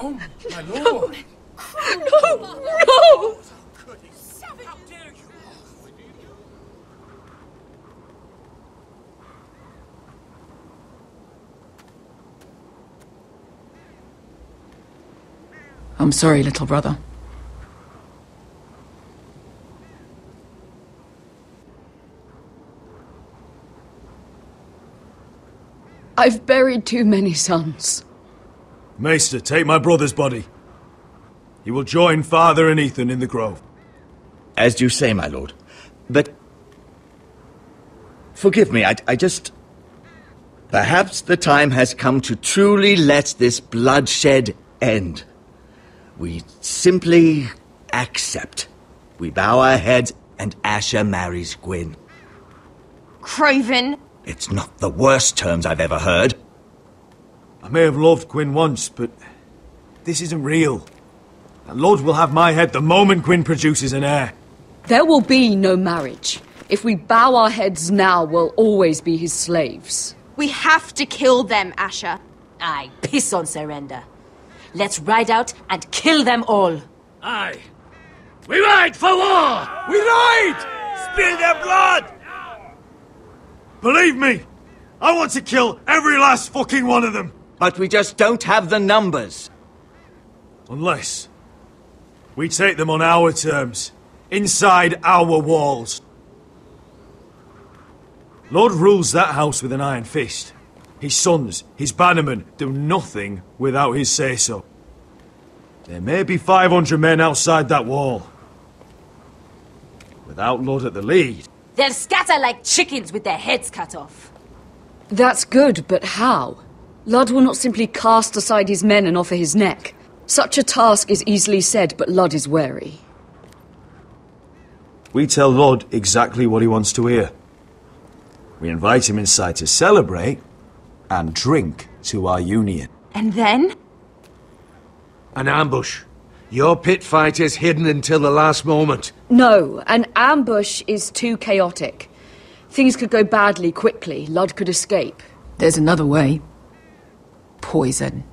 Oh, my lord! No! How dare you! I'm sorry, little brother. I've buried too many sons. Maester, take my brother's body. He will join father and Ethan in the grove. As you say, my lord. But... forgive me, I just... Perhaps the time has come to truly let this bloodshed end. We simply accept. We bow our heads and Asher marries Gwyn. Craven! It's not the worst terms I've ever heard. I may have loved Gwyn once, but this isn't real. And Lord will have my head the moment Gwyn produces an heir. There will be no marriage. If we bow our heads now, we'll always be his slaves. We have to kill them, Asher. Aye, piss on surrender. Let's ride out and kill them all. Aye. We ride for war! We ride! Spill their blood! Believe me, I want to kill every last fucking one of them. But we just don't have the numbers. Unless we take them on our terms, inside our walls. Lord rules that house with an iron fist. His sons, his bannermen, do nothing without his say-so. There may be 500 men outside that wall. Without Lord at the lead... They'll scatter like chickens with their heads cut off. That's good, but how? Ludd will not simply cast aside his men and offer his neck. Such a task is easily said, but Ludd is wary. We tell Lord exactly what he wants to hear. We invite him inside to celebrate and drink to our union. And then? An ambush. Your pit fight is hidden until the last moment. No, an ambush is too chaotic. Things could go badly quickly. Ludd could escape. There's another way. Poison.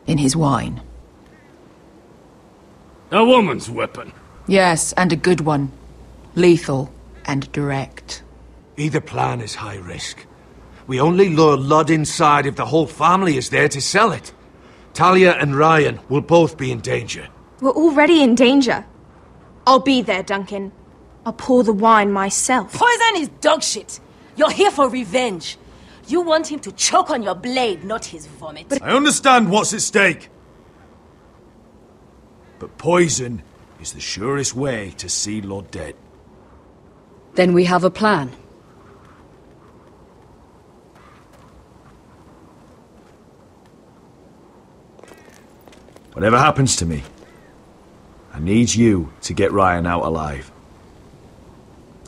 In his wine. A woman's weapon. Yes, and a good one. Lethal and direct. Either plan is high risk. We only lure Ludd inside if the whole family is there to sell it. Talia and Ryan will both be in danger. We're already in danger. I'll be there, Duncan. I'll pour the wine myself. Poison is dog shit. You're here for revenge. You want him to choke on your blade, not his vomit. I understand what's at stake. But poison is the surest way to see Lord dead. Then we have a plan. Whatever happens to me, I need you to get Ryan out alive.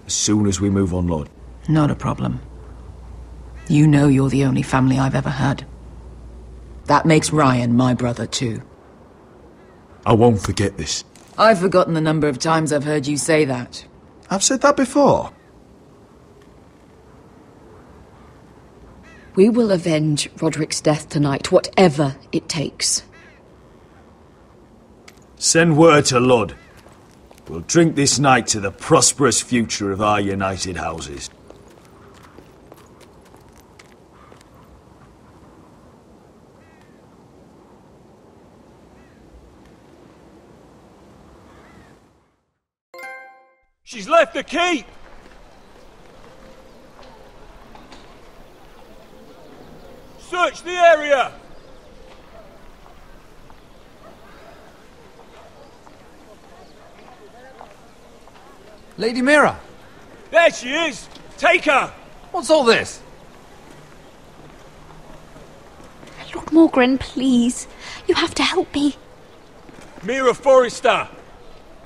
As soon as we move on, Lord. Not a problem. You know you're the only family I've ever had. That makes Ryan my brother too. I won't forget this. I've forgotten the number of times I've heard you say that. I've said that before. We will avenge Roderick's death tonight, whatever it takes. Send word to Ludd. We'll drink this night to the prosperous future of our united houses. She's left the keep! Search the area! Lady Mira! There she is! Take her! What's all this? Lord Morgren, please. You have to help me. Mira Forrester!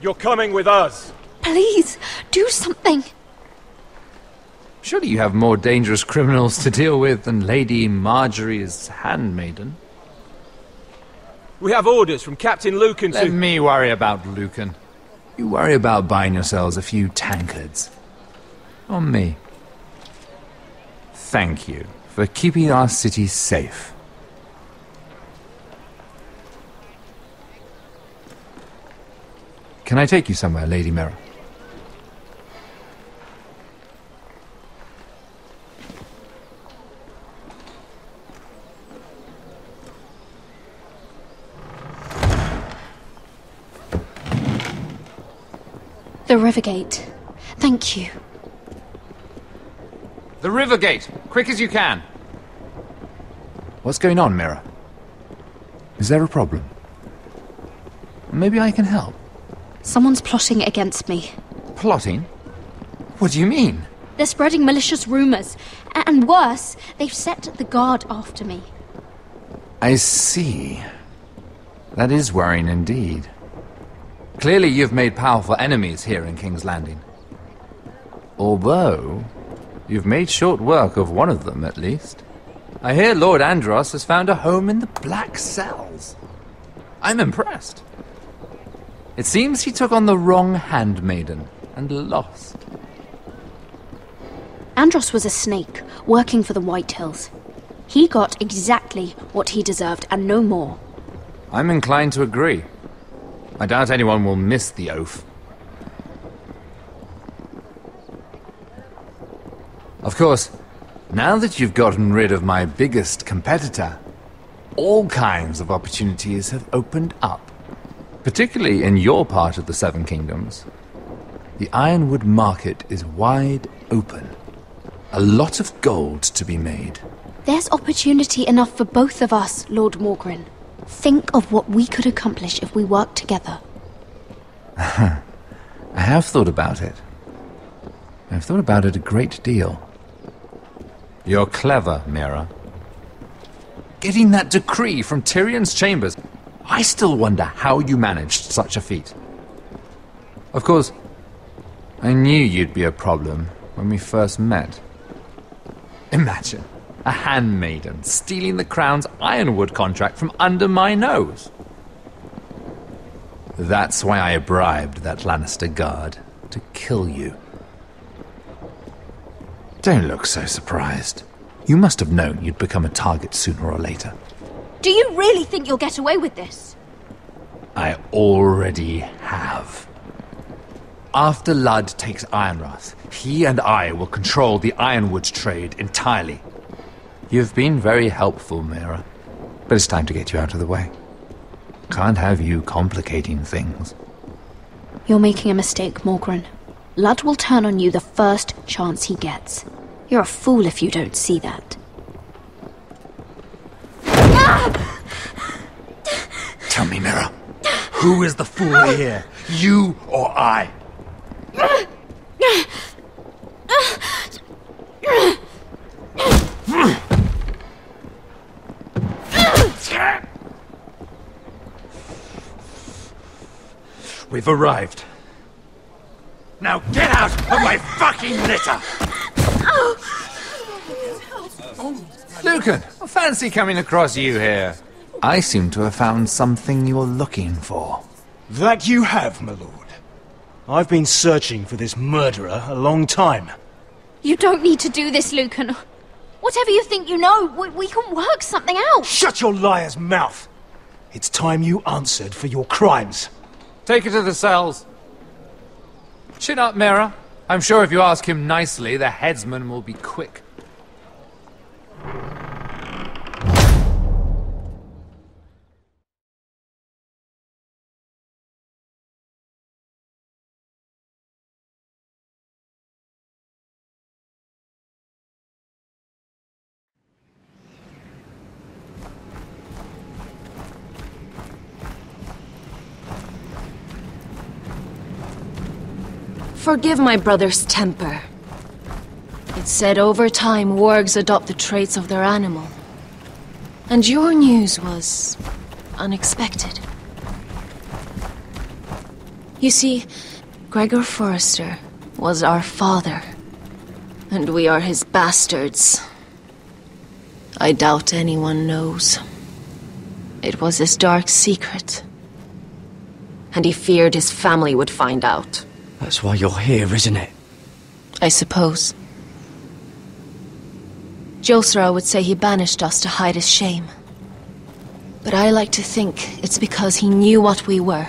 You're coming with us! Please, do something. Surely you have more dangerous criminals to deal with than Lady Marjorie's handmaiden. We have orders from Captain Lucan Let to... me worry about Lucan. You worry about buying yourselves a few tankards. On me. Thank you for keeping our city safe. Can I take you somewhere, Lady Mira? The Rivergate. Thank you. The river gate! Quick as you can! What's going on, Mira? Is there a problem? Maybe I can help. Someone's plotting against me. Plotting? What do you mean? They're spreading malicious rumors. And worse, they've set the guard after me. I see. That is worrying indeed. Clearly you've made powerful enemies here in King's Landing. Although, you've made short work of one of them, at least. I hear Lord Andros has found a home in the Black Cells. I'm impressed. It seems he took on the wrong handmaiden and lost. Andros was a snake, working for the Whitehills. He got exactly what he deserved, and no more. I'm inclined to agree. I doubt anyone will miss the oath. Of course, now that you've gotten rid of my biggest competitor, all kinds of opportunities have opened up. Particularly in your part of the Seven Kingdoms. The Ironwood market is wide open. A lot of gold to be made. There's opportunity enough for both of us, Lord Morgren. Think of what we could accomplish if we worked together. I have thought about it. I've thought about it a great deal. You're clever, Mira. Getting that decree from Tyrion's chambers, I still wonder how you managed such a feat. Of course, I knew you'd be a problem when we first met. Imagine a handmaiden stealing the crown's Ironwood contract from under my nose. That's why I bribed that Lannister guard to kill you. Don't look so surprised. You must have known you'd become a target sooner or later. Do you really think you'll get away with this? I already have. After Ludd takes Ironrath, he and I will control the Ironwood trade entirely. You've been very helpful, Mira, but it's time to get you out of the way. Can't have you complicating things. You're making a mistake, Morgren. Ludd will turn on you the first chance he gets. You're a fool if you don't see that. Tell me, Mira, who is the fool here? You or I? We've arrived. Now get out of my fucking litter! Lucan, I fancy coming across you here. I seem to have found something you're looking for. That you have, my lord. I've been searching for this murderer a long time. You don't need to do this, Lucan. Whatever you think you know, we can work something out. Shut your liar's mouth! It's time you answered for your crimes. Take her to the cells. Chin up, Mira. I'm sure if you ask him nicely, the headsman will be quick. Forgive my brother's temper. It's said over time wargs adopt the traits of their animal. And your news was unexpected. You see, Gregor Forrester was our father, and we are his bastards. I doubt anyone knows. It was his dark secret, and he feared his family would find out. That's why you're here, isn't it? I suppose. Josra would say he banished us to hide his shame. But I like to think it's because he knew what we were,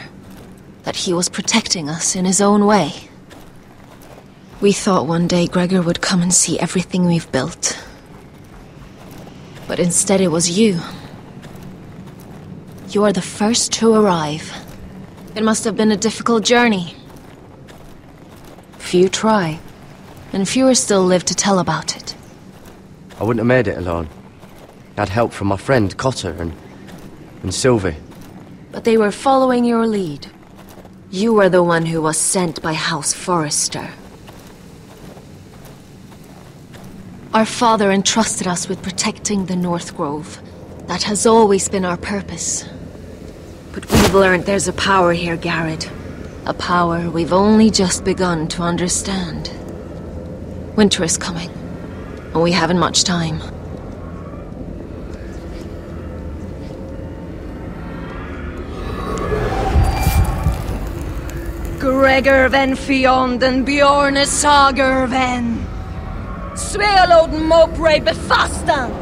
that he was protecting us in his own way. We thought one day Gregor would come and see everything we've built. But instead it was you. You are the first to arrive. It must have been a difficult journey. Few try, and fewer still live to tell about it. I wouldn't have made it alone. I had help from my friend Cotter and Sylvie. But they were following your lead. You were the one who was sent by House Forrester. Our father entrusted us with protecting the North Grove. That has always been our purpose. But we've learned there's a power here, Garrett. A power we've only just begun to understand. Winter is coming, and we haven't much time. Gregor ven Fionden Bjorne Sager ven Svealoden Mopre Befastan.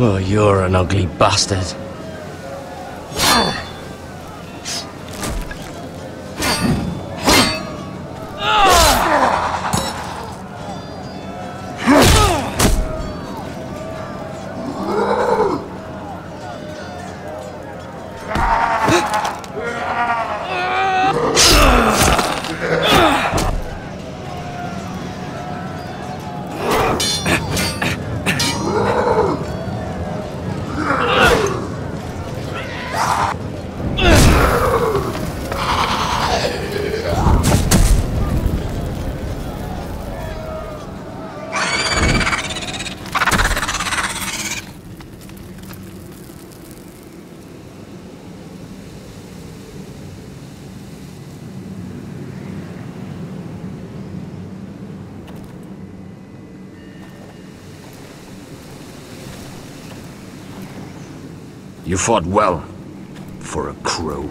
Oh, you're an ugly bastard. You fought well, for a crow.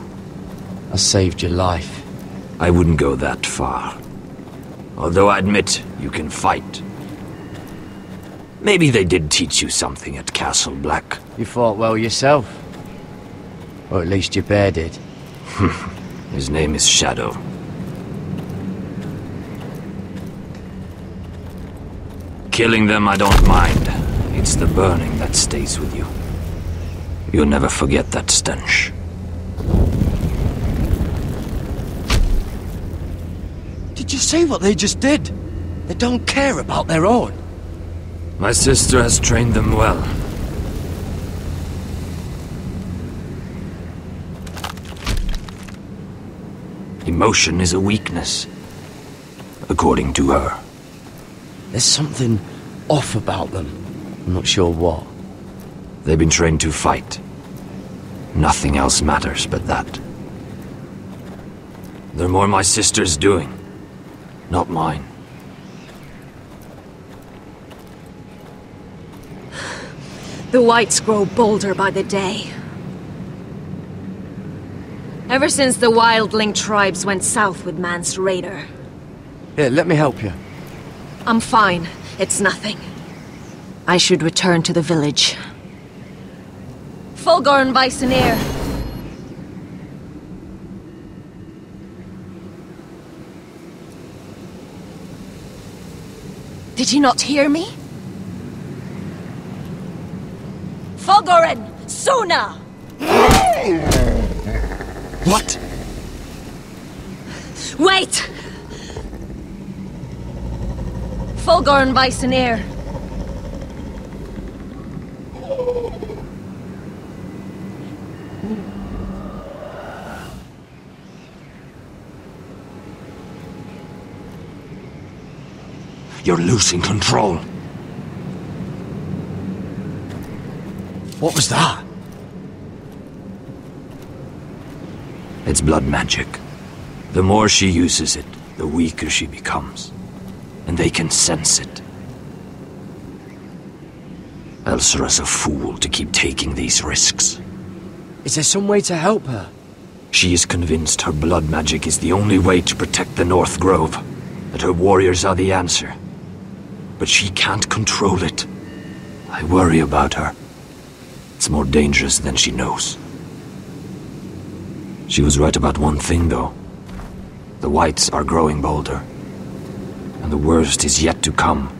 I saved your life. I wouldn't go that far. Although I admit, you can fight. Maybe they did teach you something at Castle Black. You fought well yourself. Or at least your bear did. His name is Shadow. Killing them I don't mind. It's the burning that stays with you. You'll never forget that stench. Did you see what they just did? They don't care about their own. My sister has trained them well. Emotion is a weakness, according to her. There's something off about them. I'm not sure what. They've been trained to fight. Nothing else matters but that. They're more my sister's doing, not mine. The whites grow bolder by the day. Ever since the wildling tribes went south with Man's raider. Here, let me help you. I'm fine. It's nothing. I should return to the village. Fulgorn Bisoneer. Did you not hear me? Fulgorn! Suna! What? Wait! Fulgorn Bisoneer. You're losing control. What was that? It's blood magic. The more she uses it, the weaker she becomes. And they can sense it. Elsera's a fool to keep taking these risks. Is there some way to help her? She is convinced her blood magic is the only way to protect the North Grove, that her warriors are the answer. But she can't control it. I worry about her. It's more dangerous than she knows. She was right about one thing, though. The whites are growing bolder. And the worst is yet to come